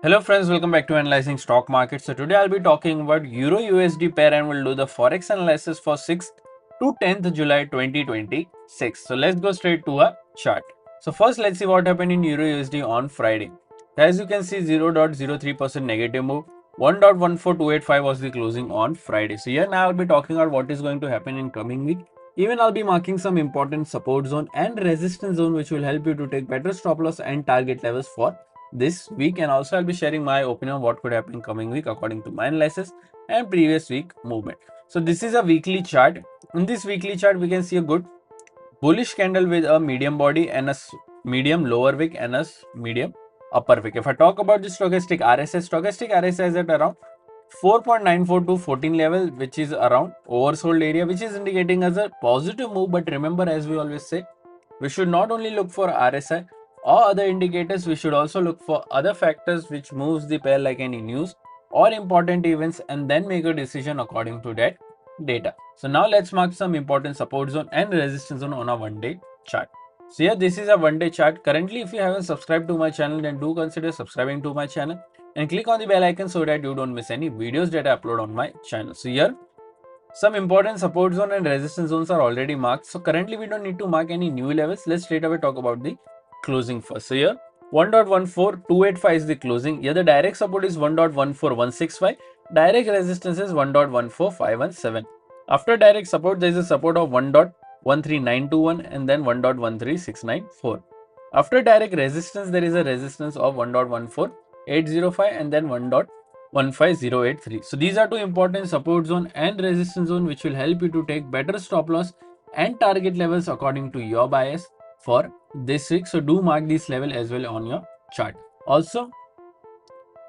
Hello friends, welcome back to Analyzing Stock Market. So today I'll be talking about Euro USD pair and we'll do the Forex analysis for 6th to 10th July 2026. So let's go straight to a chart. So first let's see what happened in Euro USD on Friday. As you can see 0.03% negative move. 1.14285 was the closing on Friday. So here now I'll be talking about what is going to happen in coming week. Even I'll be marking some important support zone and resistance zone which will help you to take better stop loss and target levels for this week, and also I'll be sharing my opinion on what could happen coming week according to my analysis and previous week movement. So this is a weekly chart. In this weekly chart we can see a good bullish candle with a medium body and a medium lower wick and a medium upper wick. If I talk about the stochastic RSI is at around 4.94 to 14 level, which is around oversold area, which is indicating as a positive move. But remember, as we always say, we should not only look for RSI or other indicators, we should also look for other factors which moves the pair, like any news or important events, and then make a decision according to that data. So now let's mark some important support zone and resistance zone on a 1-day chart. So here this is a 1-day chart. Currently, if you haven't subscribed to my channel, then do consider subscribing to my channel and click on the bell icon so that you don't miss any videos that I upload on my channel. So here some important support zone and resistance zones are already marked. So currently we don't need to mark any new levels. Let's straight away talk about the closing first. So here 1.14285 is the closing. Here the direct support is 1.14165. Direct resistance is 1.14517. After direct support, there is a support of 1.13921 and then 1.13694. After direct resistance, there is a resistance of 1.14805 and then 1.15083. So these are two important support zone and resistance zone which will help you to take better stop loss and target levels according to your bias for this week. So do mark this level as well on your chart. Also,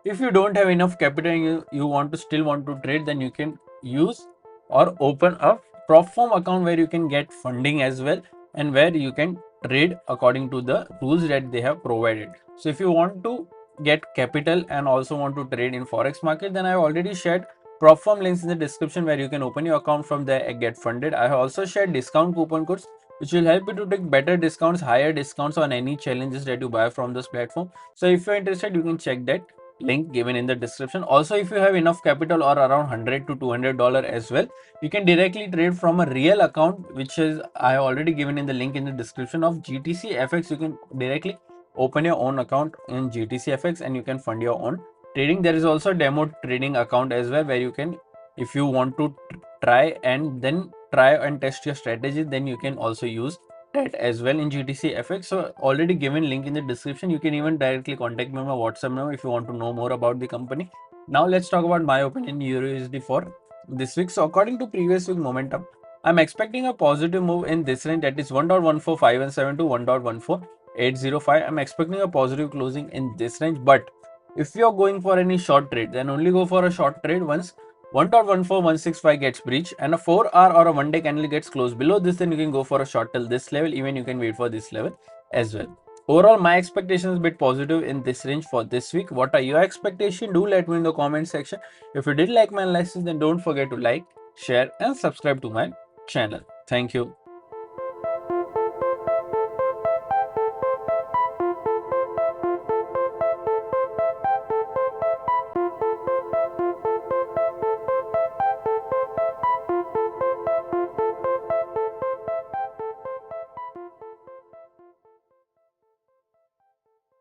if you don't have enough capital and you still want to trade, then you can use or open a prop firm account where you can get funding as well and where you can trade according to the rules that they have provided. So if you want to get capital and also want to trade in forex market, then I have already shared prop firm links in the description where you can open your account from there and get funded. I have also shared discount coupon codes which will help you to take better discounts, higher discounts on any challenges that you buy from this platform. So if you're interested, you can check that link given in the description. Also, if you have enough capital or around $100 to $200 as well, you can directly trade from a real account, which is I have already given in the link in the description of GTC FX. You can directly open your own account in GTC FX and you can fund your own trading. There is also a demo trading account as well where you can, if you want to try and test your strategy, then you can also use that as well in GTC FX. So already given link in the description. You can even directly contact me on my WhatsApp number if you want to know more about the company. Now let's talk about my opinion EURUSD for this week. So according to previous week momentum, I'm expecting a positive move in this range, that is 1.14517 to 1.14805. I'm expecting a positive closing in this range, but if you're going for any short trade, then only go for a short trade once 1.14165 gets breached and a 4-hour or a 1-day candle gets closed below this, then you can go for a short till this level. Even you can wait for this level as well. Overall, my expectation is a bit positive in this range for this week. What are your expectations? Do let me in the comment section. If you did like my analysis, then don't forget to like, share and subscribe to my channel. Thank you.